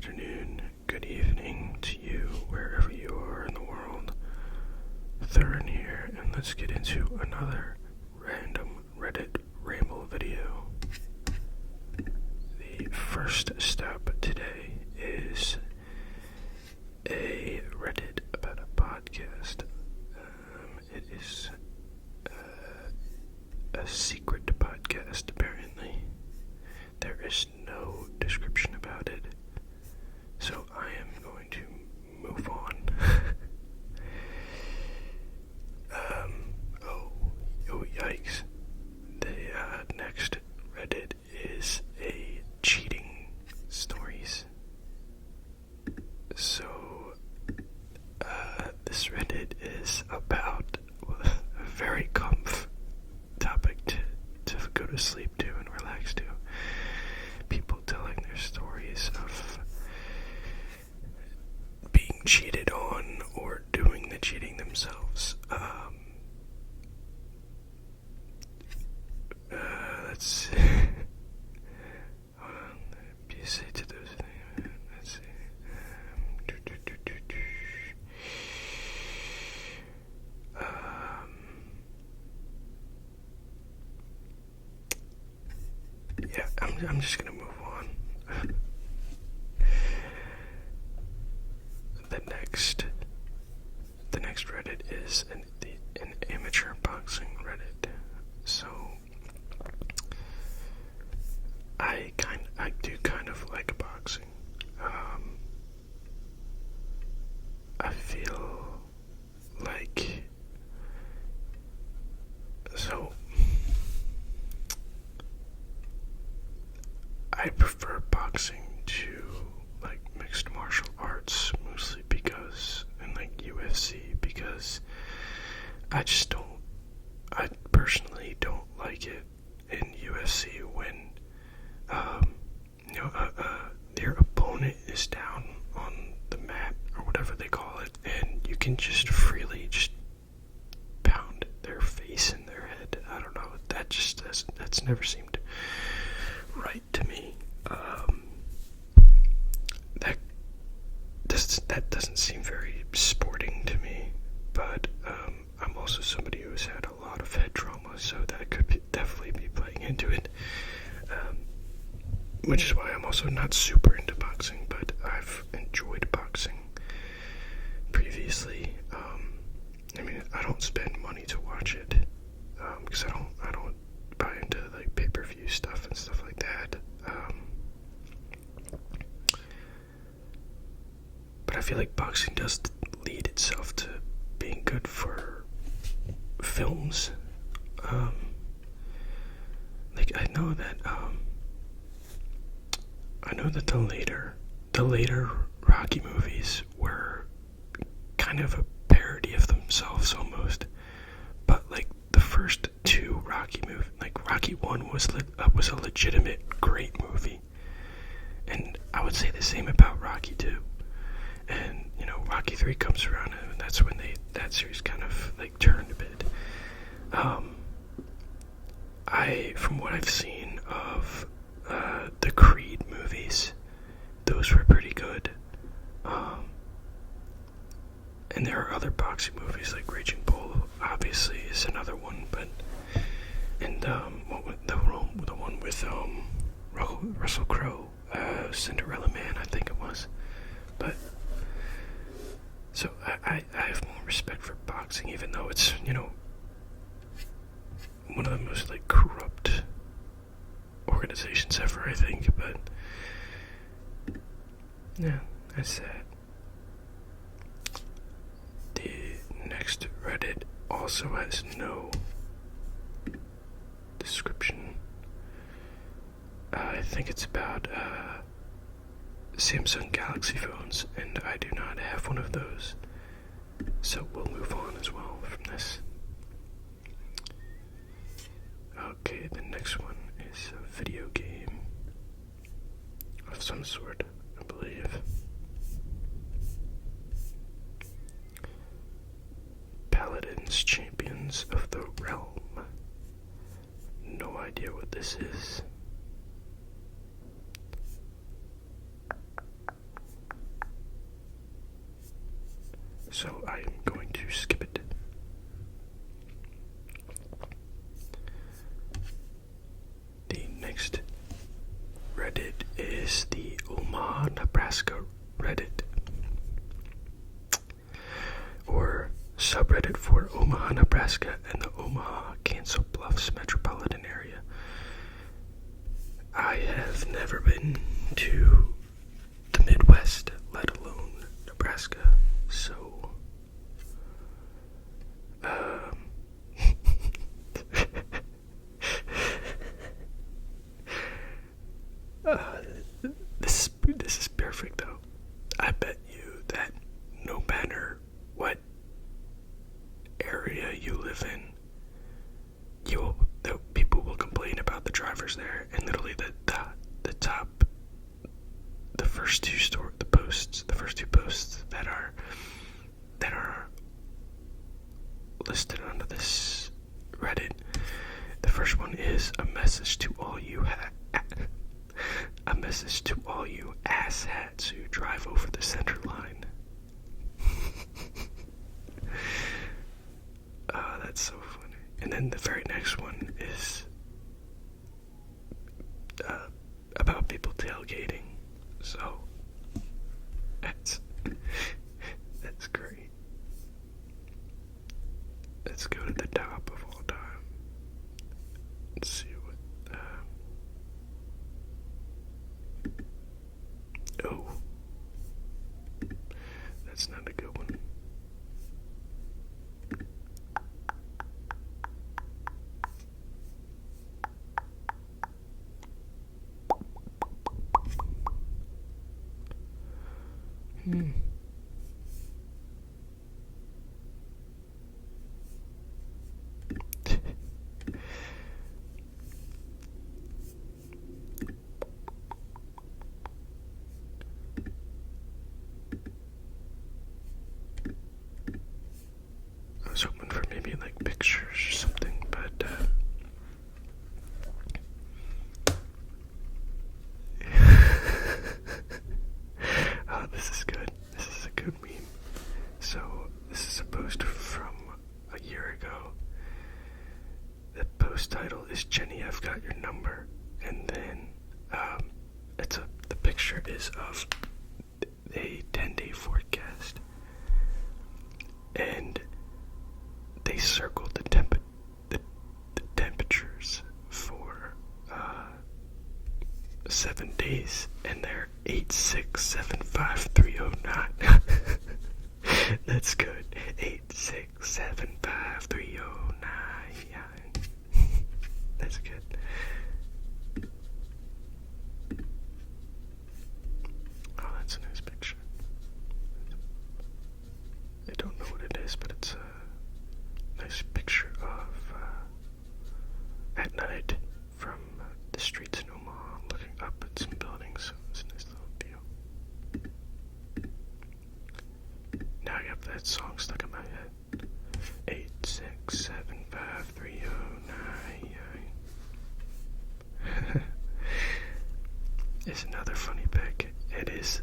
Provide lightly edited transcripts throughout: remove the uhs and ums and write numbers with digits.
afternoon, good evening to you, wherever you are in the world. Thurin here, and let's get into another random Reddit Ramble video. The first step today is a Reddit about a podcast. It is a secret podcast, apparently. There is no description about it, so I am going to move on. Oh yikes. The next Reddit is a cheating stories. So, this Reddit is about a very comf topic to go to sleep to and relax to. People telling their stories of being cheated on or doing the cheating themselves. Let's see. Hold on. You say to those things. Let's see. Yeah, I'm just gonna move on. The next Reddit is an amateur boxing Reddit. So I do kind of like boxing. I feel like I prefer boxing to like mixed martial arts, mostly because, and like UFC, because I personally don't like it in UFC when their opponent is down on the mat or whatever they call it, and you can just freely just pound their face in their head. I don't know, that's never seemed right to me. That doesn't seem very sporting to me, but I'm also somebody who has had a lot of head trauma, so that could definitely be playing into it, which is why I'm also not super into boxing, but I've enjoyed boxing previously. I don't spend money to watch it, because I don't buy into like pay-per-view stuff and stuff like that. But I feel like boxing does lead itself to being good for films. I know that the later Rocky movies were kind of a parody of themselves almost. But like the first two Rocky movies, like Rocky 1 was a legitimate great movie, and I would say the same about Rocky 2. And Rocky 3 comes around, and that's when that series kind of like turned a bit. From what I've seen of the Creed movies, those were pretty good. And there are other boxing movies like Raging Bull, obviously, is another one, the one with Russell Crowe, Cinderella Man, I think it was. But so I have more respect for boxing, even though it's one of the most like corrupt organizations ever, I think. But yeah, that's that. The next Reddit also has no description. I think it's about Samsung Galaxy phones, and I do not have one of those, so we'll move on as well from this. Okay, the next one is a video game of some sort, I believe. Paladins, Champions of the Realm. No idea what this is. so I am going to skip it. The next Reddit is the Omaha, Nebraska Reddit, or subreddit for Omaha, Nebraska and the Omaha, Council Bluffs metropolitan area. I have never been to the Midwest, let alone Nebraska, so this is perfect though. I bet you that no matter what area you live in, the people will complain about the drivers there, and literally the first two posts that are listed under this Reddit. The first one is a message to all you asshats who drive over the center line. That's so funny. And then the very next one is about people tailgating. So that's great. Let's go to the top of all time. Let's see what. Oh, that's not a good one. I was hoping for maybe like pictures or something, but oh, this is good. This is a good meme. So this is a post from a year ago. The post title is "Jenny, I've got your number," and then the picture is of a 10-day forecast, and they circled the temperatures for 7 days, and they're 8675309. That's good. 8675309. That's good. Oh, that's a nice picture. I don't know what it is, but it's a nice picture of at night from the streets in Omaha, looking up at some buildings. So it's a nice little view. Now I have that song stuck in my head. 8675309. It's another funny pic. It is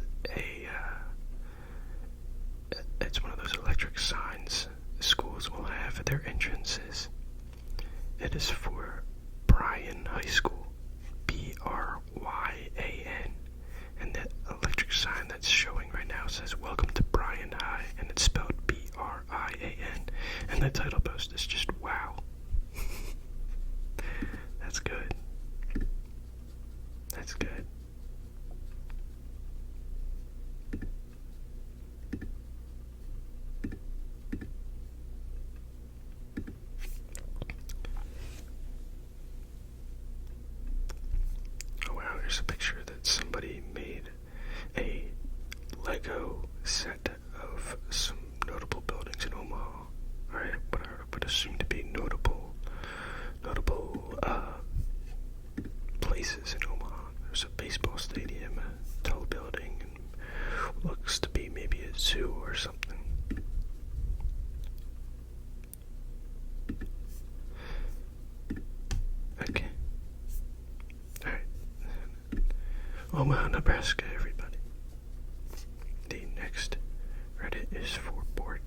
it's one of those electric signs schools will have at their entrances. It is for Bryan High School, Bryan, and the electric sign that's showing right now says "Welcome to Bryan High," and it's spelled BRIAN. And the title post is just wow. That's good. That's good. There's a picture that somebody made a Lego set of some notable buildings in Omaha. Alright, what I would assume to be notable places in Omaha. There's a baseball stadium, a tall building, and what looks to be maybe a zoo or something. Okay. Omaha, Nebraska, everybody. The next Reddit is for board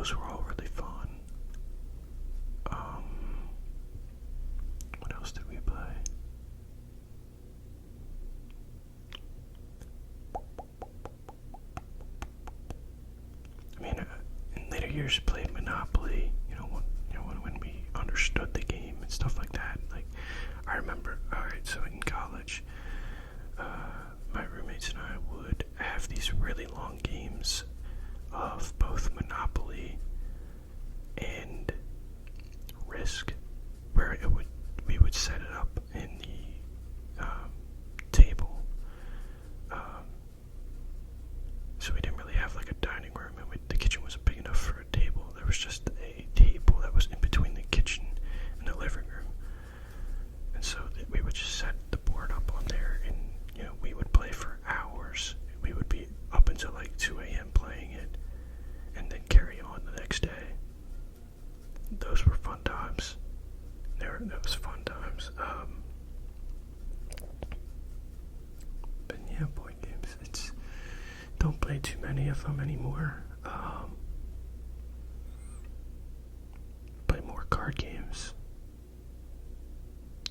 those were all really fun. What else did we play? I mean, in later years, played Monopoly. When we understood the game and stuff like that. Like, I remember. All right, so in college, my roommates and I would have these really long games of both Monopoly and Risk, where we would set it up in the table. So we didn't really have like a dining room, and the kitchen wasn't big enough for a table. There was just a table that was in between the kitchen and the living room, and so we would just set the board up on there, and we would play for hours. We would be up until like 2 a.m. playing it, and then carry on the next day. Those were fun times. That was fun times. But yeah, board games. Don't play too many of them anymore. Play more card games.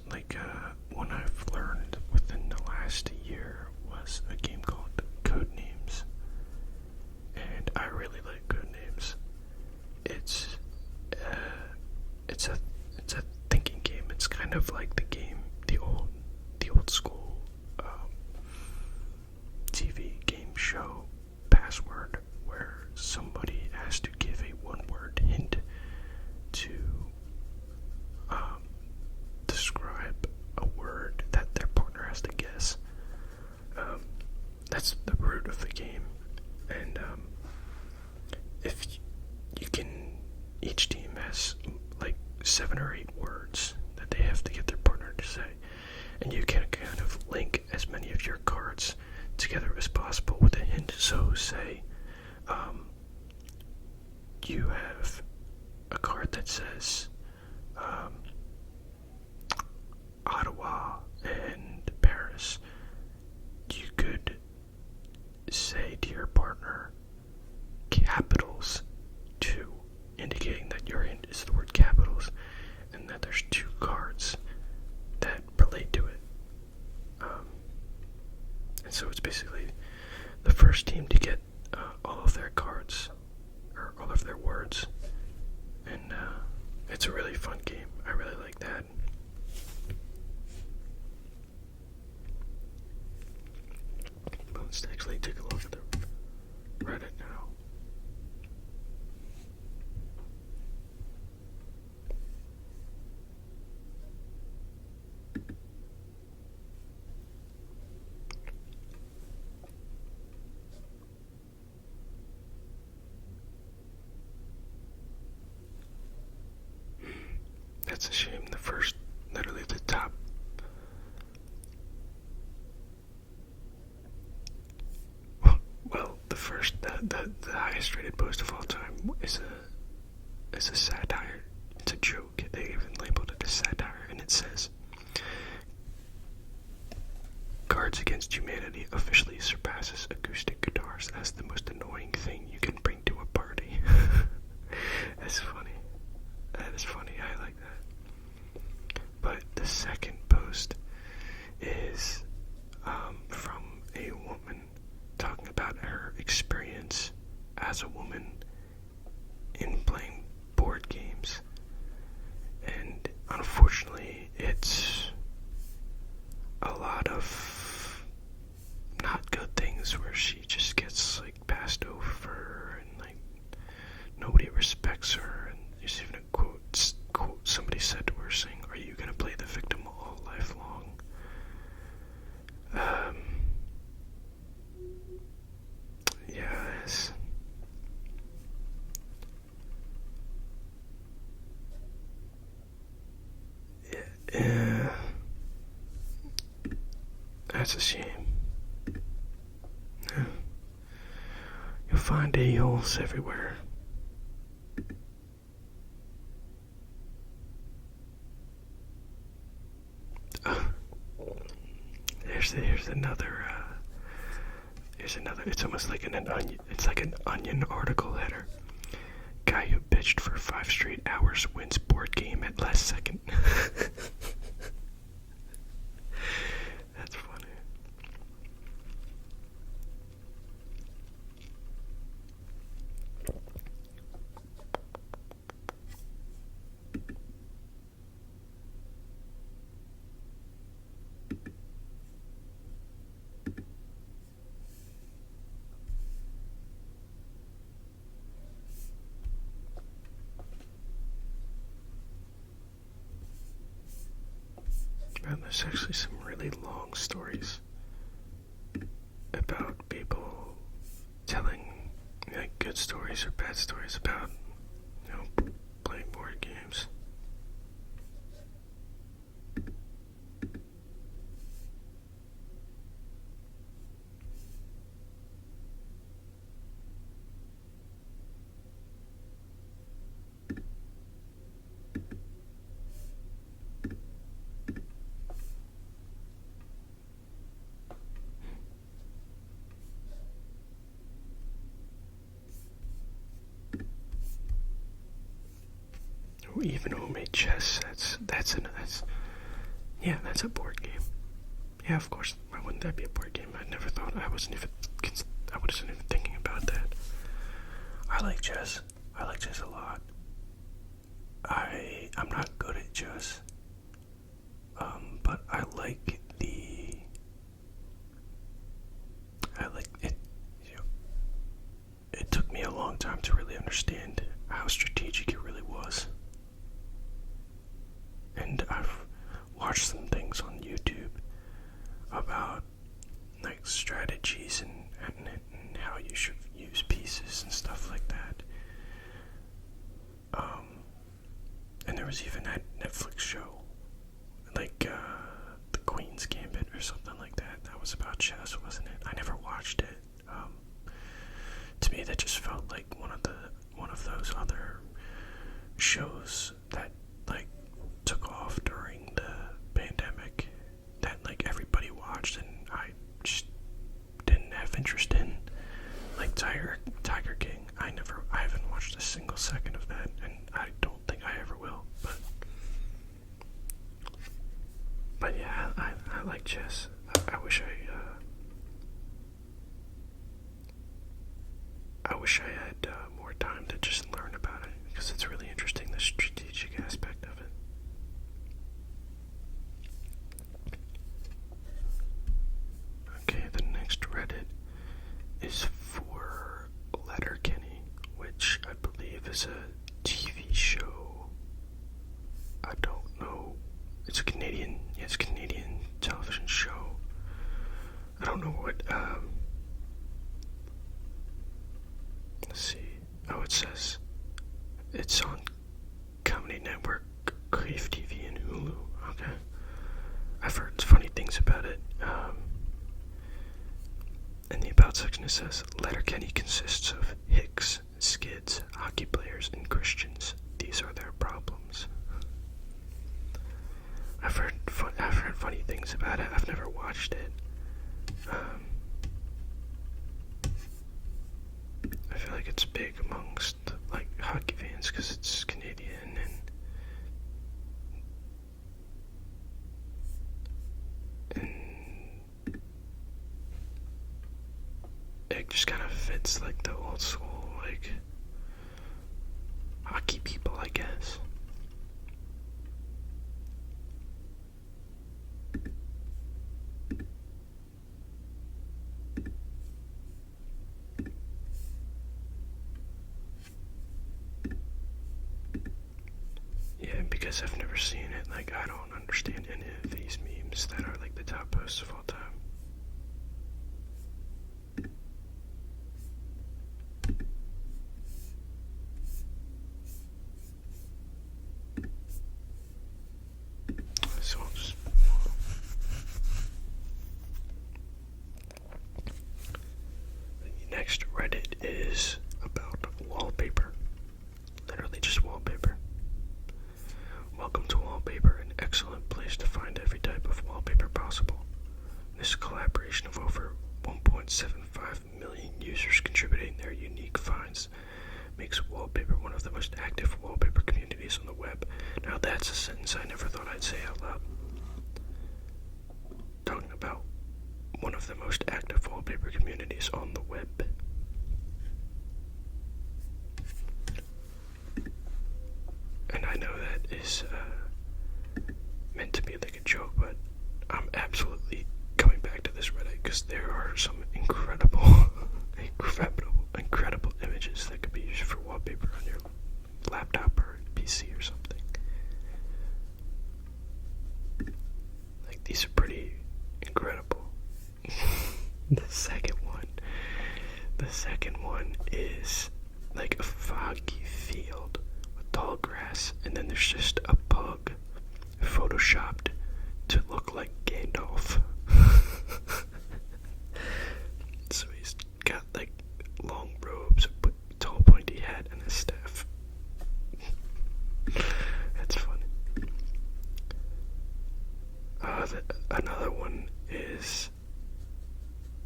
Like one I've learned within the last year was a game called Codenames, and I really like Codenames. It's a thinking game. It's kind of like the old school TV game show Password, where somebody has to give a one-word hint to describe a word that their partner has to guess. That's the root of the game, and if you can, each team has like 7 or 8 words that they have to get their partner to say, and you can kind of link as many of your cards together as possible with a hint. So say you have a card that says Ottawa and Paris. You could say to your partner capitals 2, indicating that your hint is the word capitals, and that there's 2 cards that relate to it. And so it's basically the first team to get all of their cards, or all of their words, and it's a really fun game. I really like that. But let's actually take a look at the Reddit now. That's a shame. Literally the top. Well, the highest rated post of all time is a satire. It's a joke. They even labeled it a satire, and it says, Cards Against Humanity officially surpasses acoustic guitars as the most annoying thing you can bring to a party. That's funny. That is funny. I like that. But the second post is from a woman talking about her experience as a woman in playing board games. And unfortunately, it's a lot of not good things where she just gets like passed over, and like nobody respects her. And there's even a quote somebody said to her saying, "Are you gonna play the victim all life long?" Yes. Yeah. That's a shame. Yeah. You'll find a-holes everywhere. Here's another. It's almost like an onion. It's like an onion article header. guy who pitched for 5 straight hours wins board game at last second. That's funny. There's actually some really long stories about people telling like good stories or bad stories about, playing board games. Even homemade chess, that's a board game. Yeah, of course. Why wouldn't that be a board game? I never thought. I wasn't even thinking about that. I like chess. I like chess a lot. I'm not good at chess, but I like it. It took me a long time to really understand how strategic it really was. And I've watched some things on YouTube about like strategies and how you should use pieces and stuff like that. And there was even that Netflix show, like The Queen's Gambit or something like that. That was about chess, wasn't it? I never watched it. To me, that just felt like one of those other shows that like took off during the pandemic that like everybody watched, and I just didn't have interest in, like Tiger King. I haven't watched a single second of that, and I don't think I ever will. But yeah, I like chess. I wish I had more time to just learn about it, because it's really interesting, the strategic aspect of it. Okay, the next Reddit is for Letterkenny, which I believe is a TV show. I don't know. It's a Canadian television show. I don't know what, let's see. Oh, it says it's on Comedy Network, Crave TV, and Hulu. Okay. I've heard funny things about it. In the About section it says, Letterkenny consists of hicks, skids, hockey players, and Christians. These are their problems. I've heard funny things about it. I've never watched it. I feel like it's big amongst like hockey fans because it's Canadian, and it just kind of fits like the old school like hockey people, I guess. Because I've never seen it, like I don't understand any of these memes that are like the top posts of all time. So I'll just the next Reddit is about wallpaper. Literally just wallpaper. Welcome to Wallpaper, an excellent place to find every type of wallpaper possible. This collaboration of over 1.75 million users contributing their unique finds makes wallpaper one of the most active wallpaper communities on the web. Now that's a sentence I never thought I'd say out loud. Talking about one of the most active wallpaper communities on the web. And I know that is meant to be like a joke, but I'm absolutely coming back to this Reddit because there are some incredible images that could be used for wallpaper on your laptop or PC or something. Like, these are pretty incredible. The second one is like a foggy field with tall grass, and then there's just a pug photoshopped to look like Gandalf. So he's got like long robes, a tall pointy hat, and a staff. That's funny. Another one is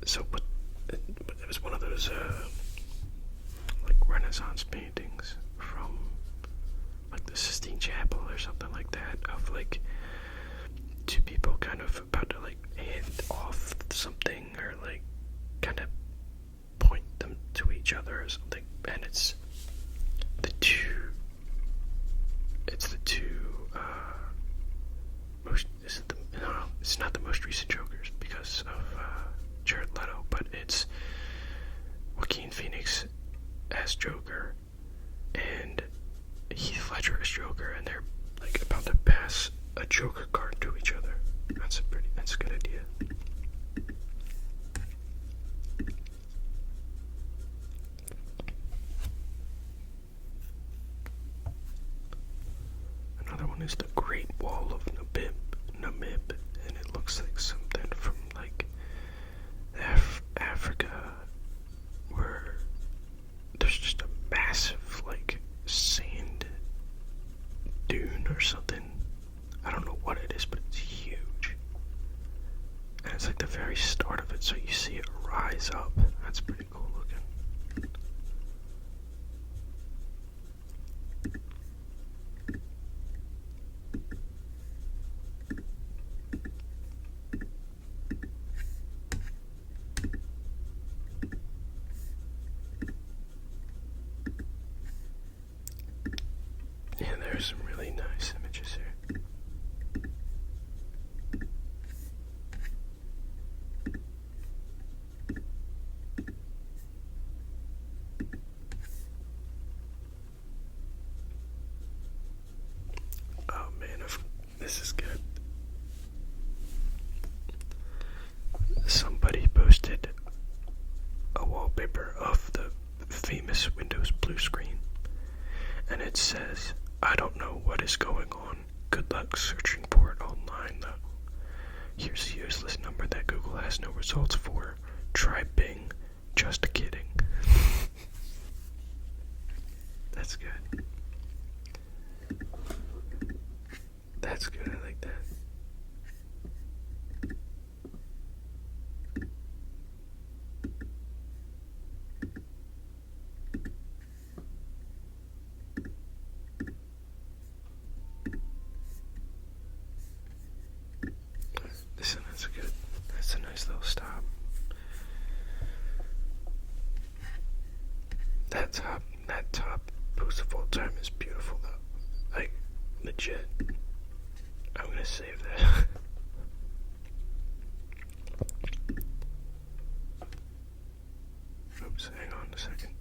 it was one of those like Renaissance paintings from like the Sistine Chapel or something like that, of like two people kind of about to like hand off something or like kind of point them to each other or something, and it's the two most, it's not the most recent Jokers because of Jared Leto, but it's Joaquin Phoenix as Joker and Heath Ledger as Joker, and they're like about to pass a Joker card to each other. That's a good idea. Another one is the Great Wall of Namib, and it looks like something from like Africa, where there's just a massive like sand dune or something. I don't know what it is, but it's huge. And it's like the very start of it, so you see it rise up. That's pretty cool looking. Yeah, there's some really nice images here. Oh man, this is good. Somebody posted a wallpaper of the famous Windows blue screen, and it says, "I don't know what is going on. Good luck searching for it online, though. Here's a useless number that Google has no results for. Try Bing. Just kidding." That's good. That's good. I like that. Listen, that's a nice little stop. That top post of all time is beautiful though. Like, legit. I'm gonna save that. Oops, hang on a second.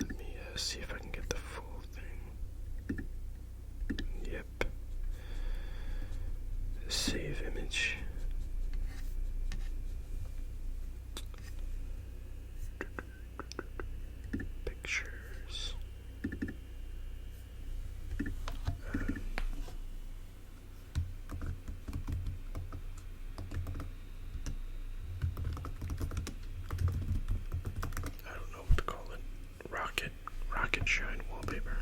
Let me see if I can get the full thing. Yep. Save image. Pictures. I don't know what to call it. Rocket shine wallpaper.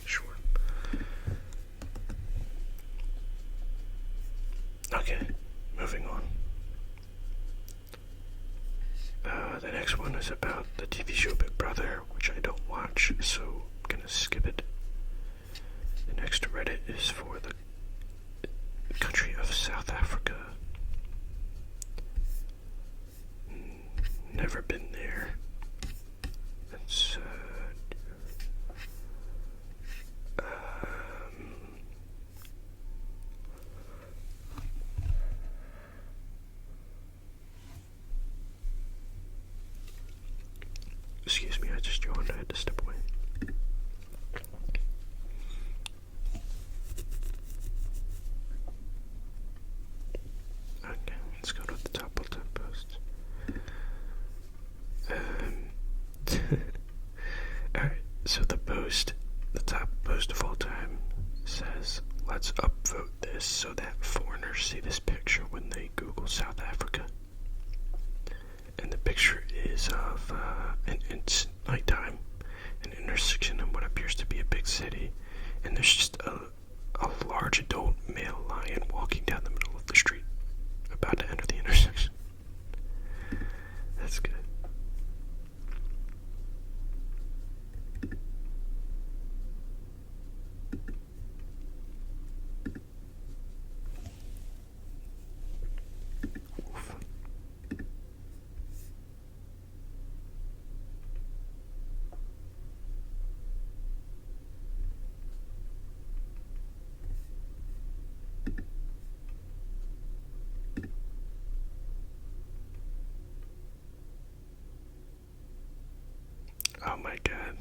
Sure. Okay, moving on. The next one one is about the TV show Big Brother, which I don't watch, so I'm gonna skip it. The next Reddit is for the country of South Africa. Never been there. It's excuse me, I just yawned. I had to step away. Okay, let's go to the top of the post. Alright, so the top post of all time says, let's upvote this so that foreigners see this picture when they Google South Africa. And the picture is of, it's nighttime, an intersection in what appears to be a big city, and there's just a large adult male lion walking down the middle of the street, about to enter the intersection. That's good. Oof. Oh my god.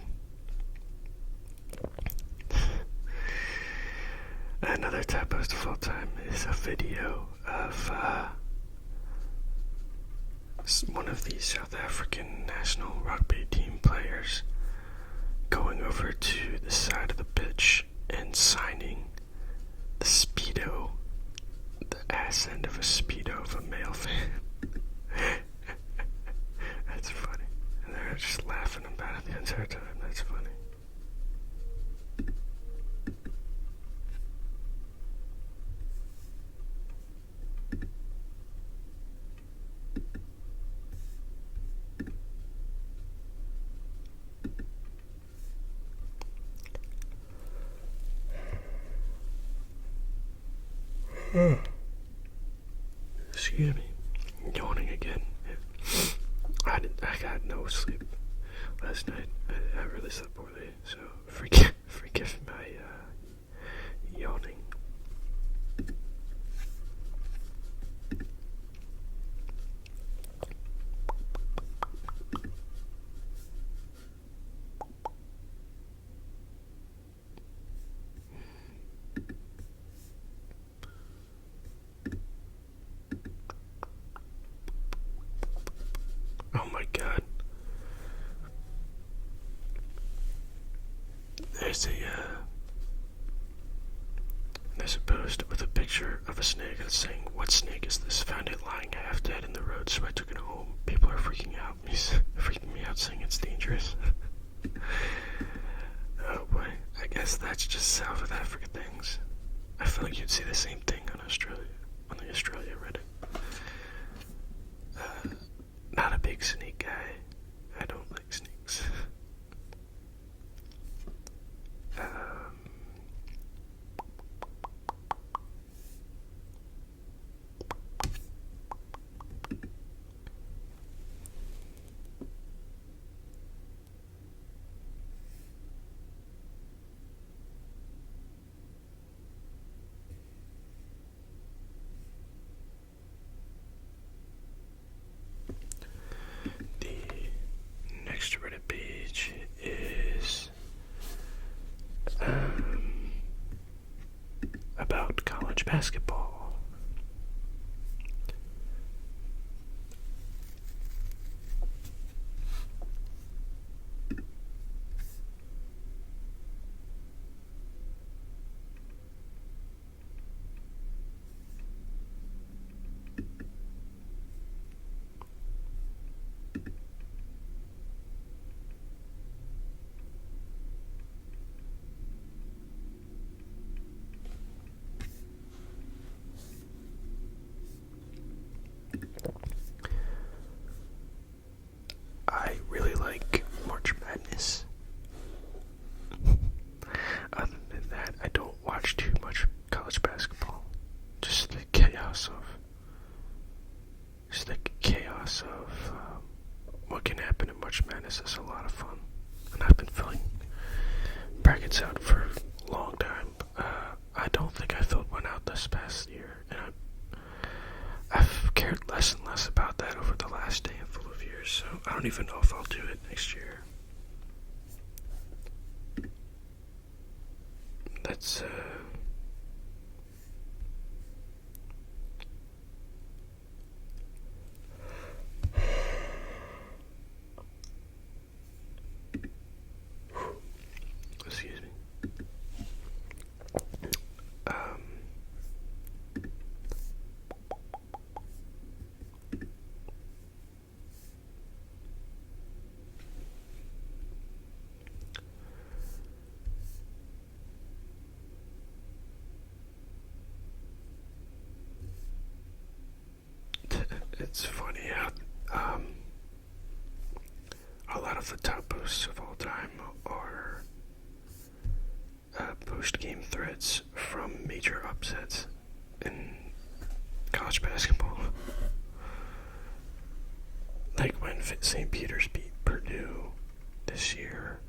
Another top post of all time is a video of one of the South African national rugby team players going over to the side of the pitch and signing the Speedo, the ass end of a Speedo of a male fan. That's funny. And they're just laughing about it the entire time. That's funny. Excuse me. Yawning again. I got no sleep last night. I really slept poorly, so forgive my yawning. Oh my god. There's a post with a picture of a snake that's saying, "What snake is this? Found it lying half dead in the road, so I took it home." People are freaking out. He's freaking me out saying it's dangerous. Oh boy. I guess that's just South Africa things. I feel like you'd see the same thing on the Australia Reddit. Not a big snake guy. I don't like snakes. Next Reddit page is about college basketball. This is a lot of fun. And I've been filling brackets out for a long time. I don't think I filled one out this past year, and I've cared less and less about that over the last handful of years, so I don't even know if I'll do it next year. That's, excuse me. It's funny how a lot of the top posts of all time are post-game threads from major upsets in college basketball. Like when St. Peter's beat Purdue this year.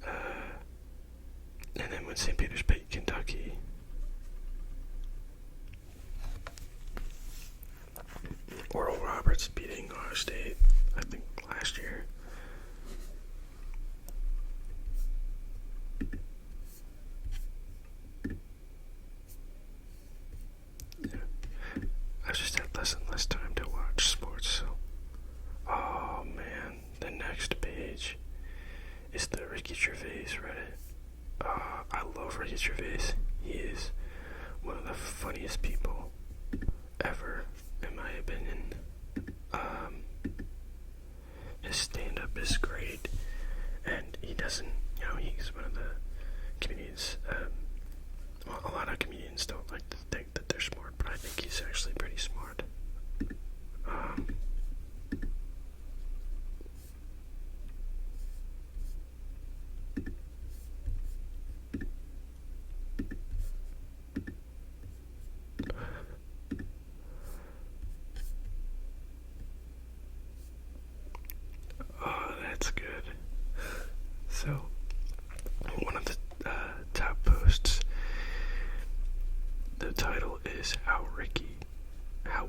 And then when St. Peter's beat Kentucky. Oral Roberts beating Ohio State, I think, last year. Yeah. I've just had less and less time to watch sports, so. Oh man, the next page is the Ricky Gervais Reddit. I love Ricky Gervais. He is one of the funniest people ever, in my opinion. His stand-up is great, and he doesn't, he's one of the comedians, a lot of comedians don't like to think that they're smart, but I think he's actually pretty smart. That's good. So, one of the top posts, the title is How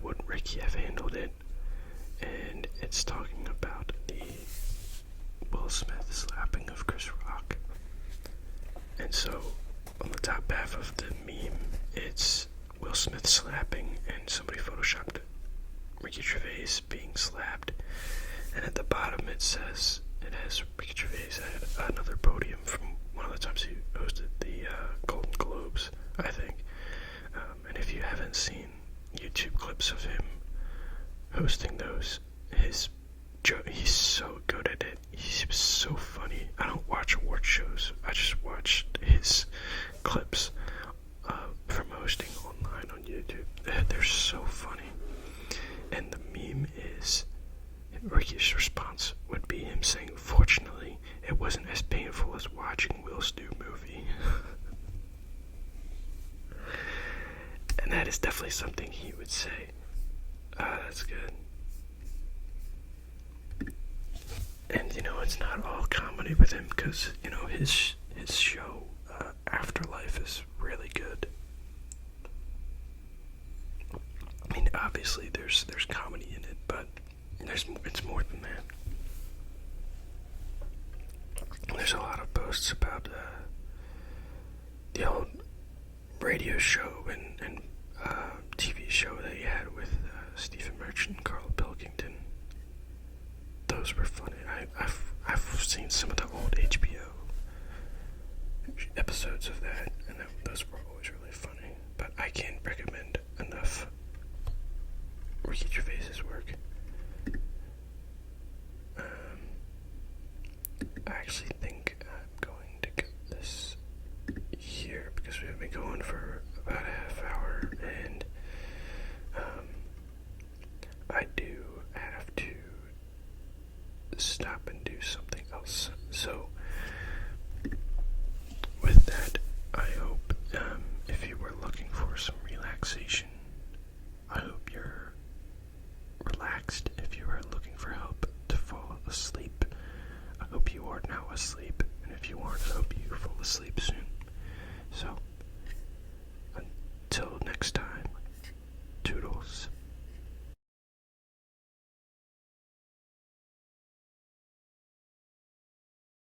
Would Ricky Have Handled It? And it's talking about the Will Smith slapping of Chris Rock. And so, on the top half of the meme, it's Will Smith slapping, and somebody photoshopped Ricky Gervais being slapped. And at the bottom it says, it has Ricky Gervais at another podium from one of the times he hosted the Golden Globes, I think. And if you haven't seen YouTube clips of him hosting those, he's so good at it. He's so funny. I don't watch award shows. I just watched his clips from hosting online on YouTube. They're so funny. And the meme is, Ricky's response would be him saying, "Fortunately, it wasn't as painful as watching Will's new movie." And that is definitely something he would say. That's good. And it's not all comedy with him, because his show Afterlife is really good. I mean, obviously there's comedy in it, but it's more than that. There's a lot of posts about the old radio show and TV show that he had with Stephen Merchant and Carl Pilkington. Those were funny. I've seen some of the old HBO episodes of that, and those were always really funny. But I can't recommend enough Ricky Gervais's work. I actually think I'm going to cut this here because we've been going for about a half hour, and I do have to stop and do something else. So with that, I hope if you were looking for some relaxation